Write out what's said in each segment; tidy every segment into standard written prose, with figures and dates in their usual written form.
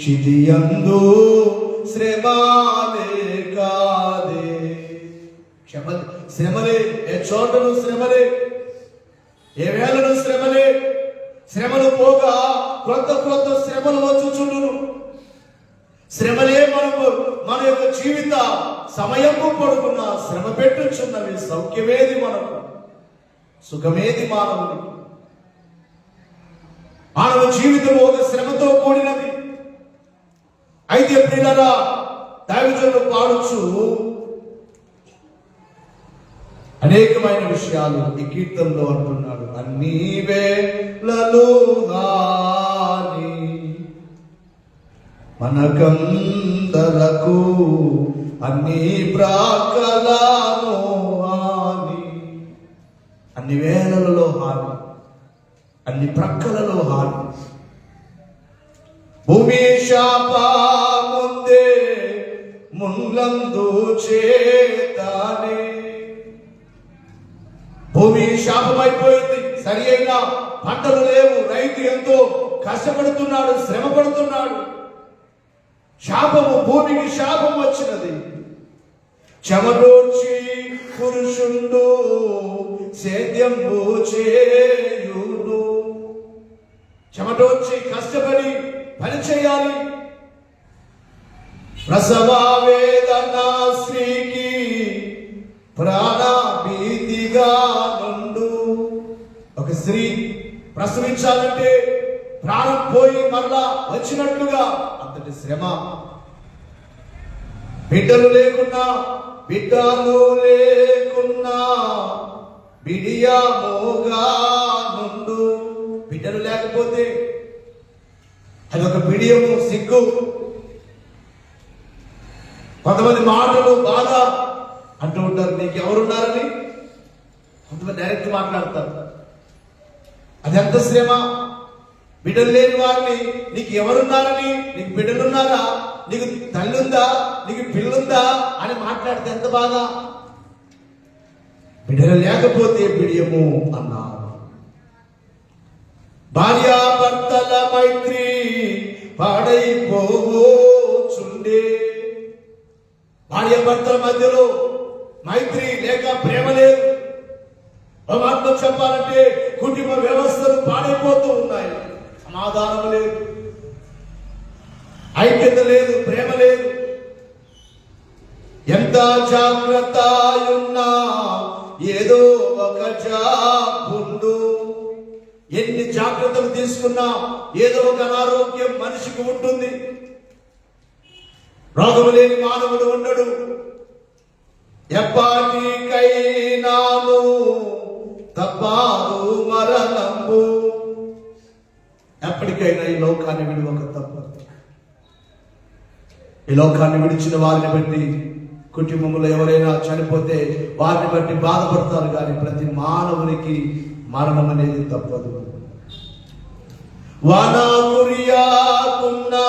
క్షితియందు శ్రమలే కాదే. శ్రమలే, ఏ చోటను శ్రమలే, ఏ వేళను శ్రమలే. శ్రమలు పోగా క్రొత్త క్రొత్త శ్రమలు వచ్చుచుండును. శ్రమలే మన యొక్క జీవిత సమయము పొడుగున శ్రమ పెట్టుచున్నవి. సౌఖ్యమేది మనకు, సుఖమేది మానవునికి. మానవ జీవితం ఒక శ్రమతో కూడినది. అయితే ప్రియులారా, దైవజనులు పాడుచు అనేకమైన విషయాలు ఈ కీర్తనలో అంటున్నాడు. అన్ని వేళలు హాని మనకందరకు, అన్ని ప్రాకలను హాని. అన్ని వేళలలో హాని, అన్ని ప్రక్కలలో హాని. భూమి శాపముందే మున్లందు చేతానే. భూమి శాపమైపోయింది, సరి అయిన పంటలు లేవు. రైతు ఎంతో కష్టపడుతున్నాడు, శ్రమ పడుతున్నాడు. శాపము, భూమికి శాపం వచ్చినది. చెమటోర్చి పురుషుండు సేద్యంబు చేయును. చెమటోర్చి కష్టపడి పని చేయాలి. ప్రసవ వేదన స్త్రీకి ప్రాణ భీతిగా నుండు. ఒక స్త్రీ ప్రసవించాలంటే ప్రాణం పోయి మరలా వచ్చినట్లుగా అంతటి శ్రమ. బిడ్డలు లేకున్నా బిడియముగా నుండు. బిడ్డలు లేకపోతే అదొక బిడియము, సిగ్గు. కొంతమంది మాటలు బాధ అంటూ ఉంటారు, నీకు ఎవరున్నారని. కొంతమంది డైరెక్ట్ మాట్లాడతారు. అది ఎంత శ్రమ. బిడ్డలు లేని వారిని నీకు ఎవరున్నారని, నీకు బిడ్డలున్నారా, నీకు తల్లుందా, నీకు పిల్లుందా అని మాట్లాడితే ఎంత బాధ. బిడ్డలు లేకపోతే బిడియము అన్నారు. భార్యాభర్తల మైత్రి పాడైపోవచ్చుండే. భార్యాభర్తల మధ్యలో మైత్రి లేక ప్రేమ లేదు. మాటలో చెప్పాలంటే కుటుంబ వ్యవస్థలు పాడైపోతూ ఉన్నాయి. సమాధానం లేదు, ఐక్యత లేదు, ప్రేమ లేదు. ఎంత జాగ్రత్త ఉన్నా ఏదో ఒక జాబుండు. ఎన్ని జాగ్రత్తలు తీసుకున్నా ఏదో ఒక అనారోగ్యం మనిషికి ఉంటుంది. రోగము లేని మానవుడు ఉండడు. ఎప్పటికైనాను తప్పదు మరణము. ఎప్పటికైనా ఈ లోకాన్ని విడివక తప్పదు. ఈ లోకాన్ని విడిచిన వారిని బట్టి, కుటుంబంలో ఎవరైనా చనిపోతే వారిని బట్టి బాధపడతారు, కానీ ప్రతి మానవునికి మరణం అనేది తప్పదు. వాన కురియాకున్నా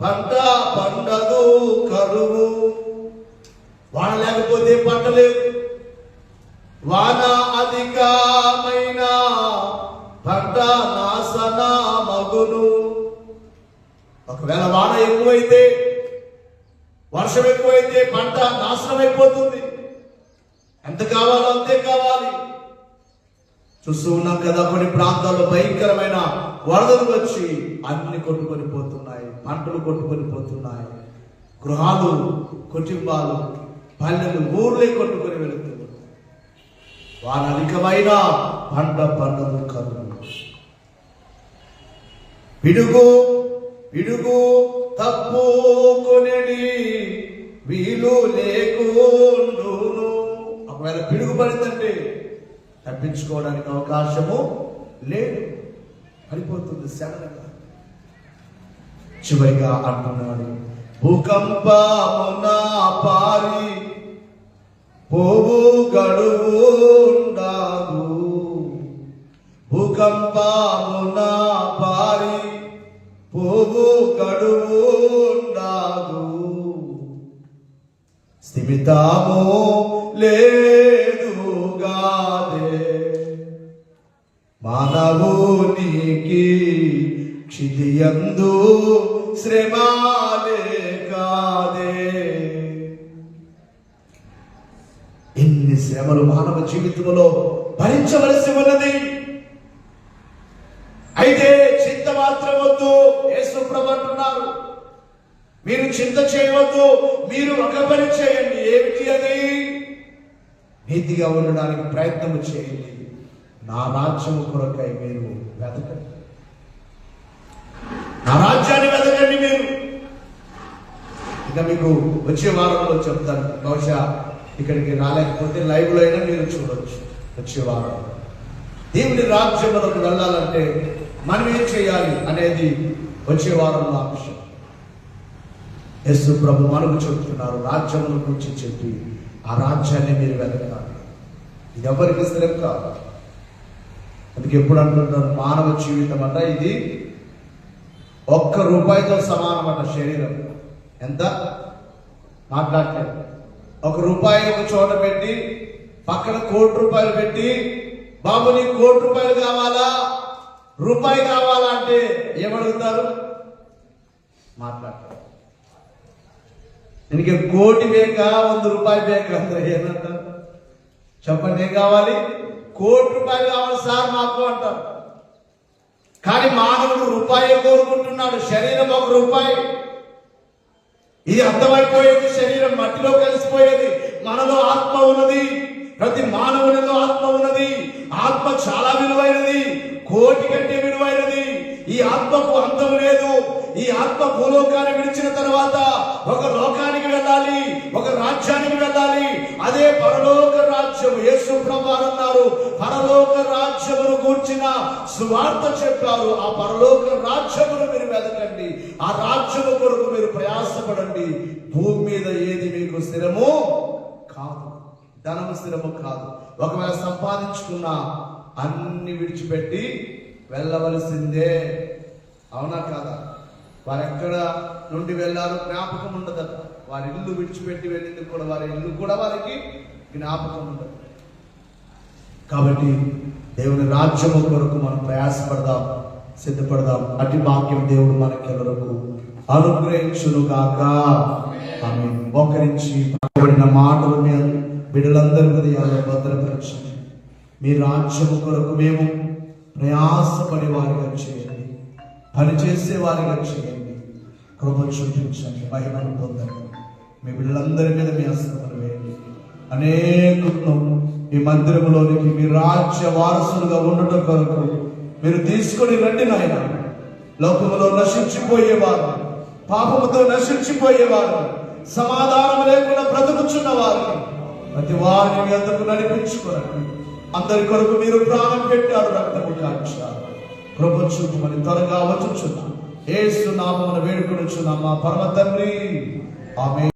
పంట పండదు, కరువు. వాన లేకపోతే పంట లేదు. వాన అధికమైన పంట నాశన మగును. ఒకవేళ వాన ఎక్కువైతే, వర్షం ఎక్కువైతే పంట నాశనం అయిపోతుంది. ఎంత కావాలో అంతే కావాలి. చూస్తూ ఉన్నాం కదా, కొన్ని ప్రాంతాల్లో భయంకరమైన వరదలు వచ్చి అన్ని కొట్టుకొని పోతున్నాయి, పంటలు కొట్టుకొని పోతున్నాయి, గృహాలు, కుటుంబాలు, పల్లెలు, ఊర్లే కొట్టుకొని వెళుతున్నాయి. వాన అధికమైన పంట పంటలు కరువు. పిడుగు పిడుగు తప్పుకొనిడి వీలు లేకుండును. ఒకవేళ పిడుగు పడిందంటే తప్పించుకోవడానికి అవకాశము లేదు, పడిపోతుంది సడన్గా. చివరిగా అంటున్నాడు, భూకంపమున పారి పోవు గడువు ఉండదు. భూకంపమున పారి పోవు గడువు ఉండదు. స్థిమితము లేదు గాదే మానవునికి క్షితియందు శ్రమాలే కాదే. ఎన్ని శ్రమలు మానవ జీవితంలో భరించవలసి ఉన్నది. అయితే చింత మాత్రం వద్దు. యేసు ప్రభు అంటున్నారు, మీరు చింత చేయవద్దు, మీరు ఒక పని చేయండి. ఏమిటి అది? నీతిగా ఉండడానికి ప్రయత్నం చేయండి, నా రాజ్యము కొరకై మీరు వెతకండి, నా రాజ్యాన్ని వెతకండి. మీరు ఇక మీకు వచ్చే వారంలో చెప్తాను. బహుశా ఇక్కడికి రాలేకపోతే లైవ్ లో అయినా మీరు చూడవచ్చు. వచ్చే వారం దేవుని రాజ్యములకు వెళ్ళాలంటే మనం ఏం చేయాలి అనేది వచ్చే వారంలో అంశం. యేసు ప్రభు మనకు చెప్తున్నారు, రాజ్యముల గురించి చెప్పి ఆ రాజ్యాన్ని మీరు వెతకాలి. ఇది ఎవరికి స్థిరం కాదు. అందుకే ఎప్పుడు అంటుంటారు, మానవ జీవితం అంట ఇది ₹1 సమానమట. శరీరం ఎంత మాట్లాడలేదు. ₹1 ఒక చోట పెట్టి పక్కన ₹1,00,00,000 పెట్టి, బాబు నీకు ₹1,00,00,000 కావాలా, రూపాయి కావాలా అంటే ఏమడుగుతారు? మాట్లాడతారు. దీనికి ₹1,00,00,000 బేకా, ₹100 బేకా అంటే ఏమంటారు? చెప్పండి, ఏం కావాలి? ₹1,00,00,000 కావాలి సార్ మాకు అంటారు. కానీ మానవుడు రూపాయి కోరుకుంటున్నాడు. శరీరం ₹1. ఇది అర్థమైపోయేది. శరీరం మట్టిలో కలిసిపోయేది. మనలో ఆత్మ ఉన్నది. ప్రతి మానవునిలో ఆత్మ ఉన్నది. ఆత్మ చాలా విలువైనది, 1,00,00,000 కంటే విలువైనది. ఈ ఆత్మకు అంతం లేదు. ఈ ఆత్మ భూలోకాన్ని విడిచిన తర్వాత ఒక లోకానికి వెళ్ళాలి, ఒక రాజ్యానికి వెళ్ళాలి. అదే పరలోక రాజ్యం. యేసు ప్రభువు అన్నారు, పరలోక రాజ్యమును గూర్చిన సువార్త చెప్పారు. ఆ పరలోక రాజ్యమును మీరు వెతకండి, ఆ రాజ్యము కొరకు మీరు ప్రయాసపడండి. భూమి మీద ఏది మీకు స్థిరము కాదు, ధనము స్థిరము కాదు. ఒకవేళ సంపాదించుకున్నా అన్ని విడిచిపెట్టి వెళ్ళవలసిందే. అవునా కాదా? వారు ఎక్కడ నుండి వెళ్ళారు జ్ఞాపకం ఉండదట. వారి ఇల్లు విడిచిపెట్టి వెళ్ళింది కూడా, వారి ఇల్లు కూడా వారికి జ్ఞాపకం ఉండదు. కాబట్టి దేవుని రాజ్యము కొరకు మనం ప్రయాసపడదాం, సిద్ధపడదాం. అటు భాగ్యం దేవుడు మనకెవరకు అనుగ్రహించును గాక. ఆమేన్. మోకరించి పలకబడిన మాటలు మీద బిడ్డలందరి హృదయాల్లో భద్రపరచండి. మీ రాజ్యము కొరకు మేము ప్రయాసపడే వారిగా చేయండి, పనిచేసే వారిగా చేయండి. కృప చూపించండి, మహిమను పొందండి. మీ బిడ్డలందరి మీద మీ హస్తములు వేయండి. అనేకులను ఈ మందిరంలోనికి మీ రాజ్య వారసులుగా ఉండటం కొరకు మీరు తీసుకొని రండి నాయన. లోకములో నశించిపోయేవారు, పాపముతో నశించిపోయేవారు, సమాధానం లేకుండా బ్రతుకుచున్న వారిని ప్రతి వారిని మీ అంతకు నడిపించుకోరండి. అందరి కొరకు మీరు ప్రాణం పెట్టారు, రక్తము కాంచారు. కృప చూపమని త్వరగా వచ్చుచున్నాం. యేసు నామమున వేడుకొనుచున్నాం మా పరమ తండ్రి. ఆమేన్.